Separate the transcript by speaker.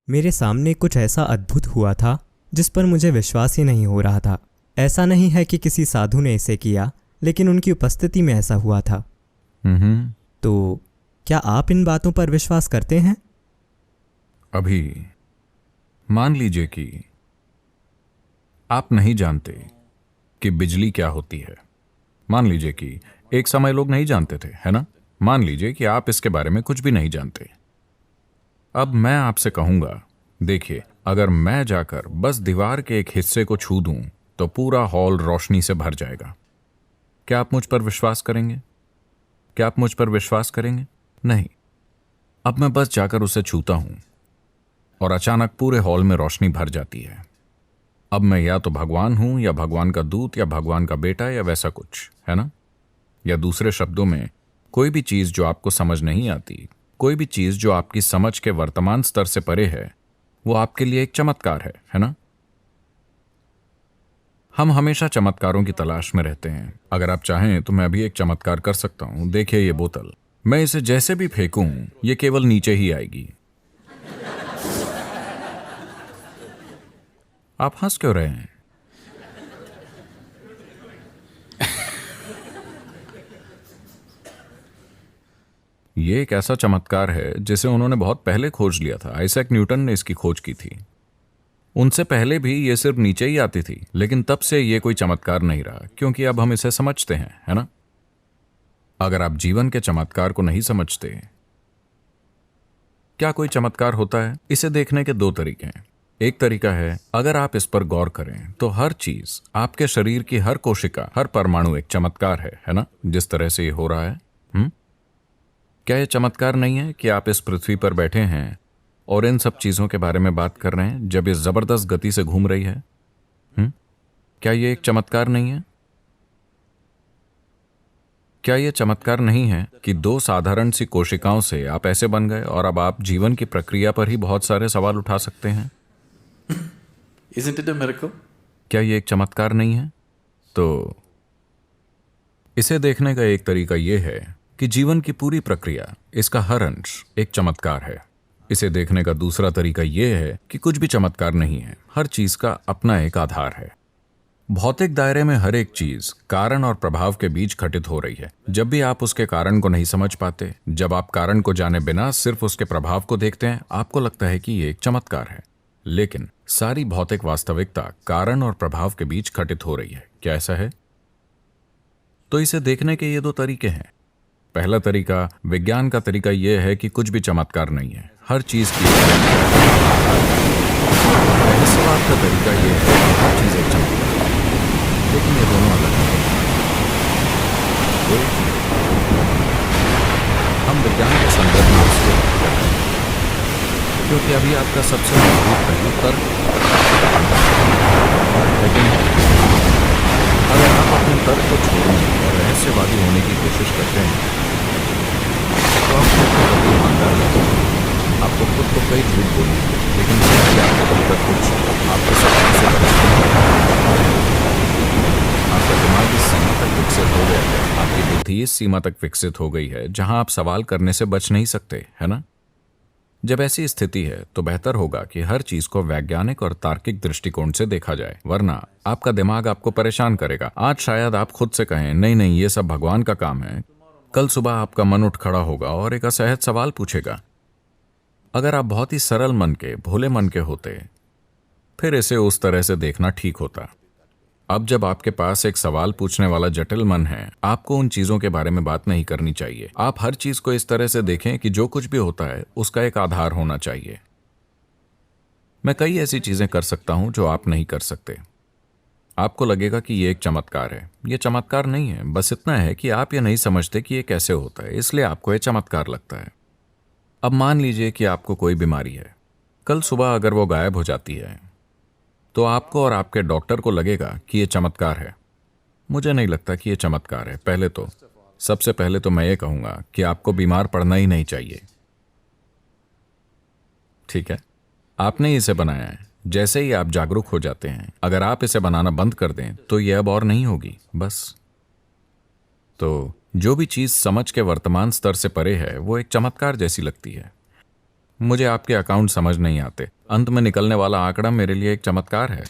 Speaker 1: मेरे सामने कुछ ऐसा अद्भुत हुआ था जिस पर मुझे विश्वास ही नहीं हो रहा था। ऐसा नहीं है कि किसी साधु ने इसे किया, लेकिन उनकी उपस्थिति में ऐसा हुआ था। तो क्या आप इन बातों पर विश्वास करते हैं?
Speaker 2: अभी मान लीजिए कि आप नहीं जानते कि बिजली क्या होती है। मान लीजिए कि एक समय लोग नहीं जानते थे, है ना? मान लीजिए कि आप इसके बारे में कुछ भी नहीं जानते। अब मैं आपसे कहूंगा, देखिए, अगर मैं जाकर बस दीवार के एक हिस्से को छू दूं तो पूरा हॉल रोशनी से भर जाएगा। क्या आप मुझ पर विश्वास करेंगे? क्या आप मुझ पर विश्वास करेंगे? नहीं। अब मैं बस जाकर उसे छूता हूं और अचानक पूरे हॉल में रोशनी भर जाती है। अब मैं या तो भगवान हूं, या भगवान का दूत, या भगवान का बेटा, या वैसा कुछ, है ना? या दूसरे शब्दों में, कोई भी चीज जो आपको समझ नहीं आती, कोई भी चीज जो आपकी समझ के वर्तमान स्तर से परे है, वो आपके लिए एक चमत्कार है ना? हम हमेशा चमत्कारों की तलाश में रहते हैं। अगर आप चाहें तो मैं अभी एक चमत्कार कर सकता हूं। देखिए ये बोतल, मैं इसे जैसे भी फेंकूं ये केवल नीचे ही आएगी। आप हंस क्यों रहे हैं? ये एक ऐसा चमत्कार है जिसे उन्होंने बहुत पहले खोज लिया था। आइजैक न्यूटन ने इसकी खोज की थी। उनसे पहले भी ये सिर्फ नीचे ही आती थी, लेकिन तब से ये कोई चमत्कार नहीं रहा, क्योंकि अब हम इसे समझते हैं, है ना? अगर आप जीवन के चमत्कार को नहीं समझते, क्या कोई चमत्कार होता है? इसे देखने के दो तरीके हैं। एक तरीका है, अगर आप इस पर गौर करें तो हर चीज, आपके शरीर की हर कोशिका, हर परमाणु एक चमत्कार है ना? जिस तरह से ये हो रहा है। क्या यह चमत्कार नहीं है कि आप इस पृथ्वी पर बैठे हैं और इन सब चीजों के बारे में बात कर रहे हैं जब ये जबरदस्त गति से घूम रही है? क्या यह एक चमत्कार नहीं है? क्या यह चमत्कार नहीं है कि दो साधारण सी कोशिकाओं से आप ऐसे बन गए और अब आप जीवन की प्रक्रिया पर ही बहुत सारे सवाल उठा सकते हैं?
Speaker 3: Isn't it a miracle?
Speaker 2: क्या यह एक चमत्कार नहीं है? तो इसे देखने का एक तरीका यह है कि जीवन की पूरी प्रक्रिया, इसका हर अंश एक चमत्कार है। इसे देखने का दूसरा तरीका यह है कि कुछ भी चमत्कार नहीं है, हर चीज का अपना एक आधार है। भौतिक दायरे में हर एक चीज कारण और प्रभाव के बीच घटित हो रही है। जब भी आप उसके कारण को नहीं समझ पाते, जब आप कारण को जाने बिना सिर्फ उसके प्रभाव को देखते हैं, आपको लगता है कि यह एक चमत्कार है। लेकिन सारी भौतिक वास्तविकता कारण और प्रभाव के बीच घटित हो रही है। क्या ऐसा है? तो इसे देखने के ये दो तरीके हैं। पहला तरीका, विज्ञान का तरीका यह है कि कुछ भी चमत्कार नहीं है, हर चीज की। रहस्यवाद का तरीका यह है कि हर चीज एक चमत्कार है। लेकिन ये दोनों अलग हैं। हम विज्ञान के संदर्भ में इसको करते हैं क्योंकि अभी आपका सबसे मजबूत पहलू तर्क है। लेकिन अगर आप अपने तर्क को छोड़ने और रहस्यवादी होने की कोशिश करते हैं तो आप खुद को कभी ईमानदार लगेंगे। आपको खुद को कई झूठ बोलेंगे, लेकिन आपको कभी तक कुछ आपके सपने से आपका दिमाग इस सीमा तक विकसित हो गया है, आपकी बुद्धि इस सीमा तक विकसित हो गई है जहां आप सवाल करने से बच नहीं सकते, है ना? जब ऐसी स्थिति है तो बेहतर होगा कि हर चीज को वैज्ञानिक और तार्किक दृष्टिकोण से देखा जाए, वरना आपका दिमाग आपको परेशान करेगा। आज शायद आप खुद से कहें, नहीं नहीं, ये सब भगवान का काम है। कल सुबह आपका मन उठ खड़ा होगा और एक असहज सवाल पूछेगा। अगर आप बहुत ही सरल मन के, भोले मन के होते, फिर इसे उस तरह से देखना ठीक होता। अब जब आपके पास एक सवाल पूछने वाला जटिल मन है, आपको उन चीजों के बारे में बात नहीं करनी चाहिए। आप हर चीज को इस तरह से देखें कि जो कुछ भी होता है उसका एक आधार होना चाहिए। मैं कई ऐसी चीजें कर सकता हूं जो आप नहीं कर सकते। आपको लगेगा कि यह एक चमत्कार है। यह चमत्कार नहीं है, बस इतना है कि आप यह नहीं समझते कि यह कैसे होता है, इसलिए आपको यह चमत्कार लगता है। अब मान लीजिए कि आपको कोई बीमारी है। कल सुबह अगर वो गायब हो जाती है तो आपको और आपके डॉक्टर को लगेगा कि यह चमत्कार है। मुझे नहीं लगता कि यह चमत्कार है। सबसे पहले तो मैं ये कहूंगा कि आपको बीमार पड़ना ही नहीं चाहिए। ठीक है, आपने इसे बनाया है। जैसे ही आप जागरूक हो जाते हैं, अगर आप इसे बनाना बंद कर दें तो यह अब और नहीं होगी, बस। तो जो भी चीज समझ के वर्तमान स्तर से परे है वो एक चमत्कार जैसी लगती है। मुझे आपके अकाउंट समझ नहीं आते। अंत में निकलने वाला आंकड़ा मेरे लिए एक चमत्कार है।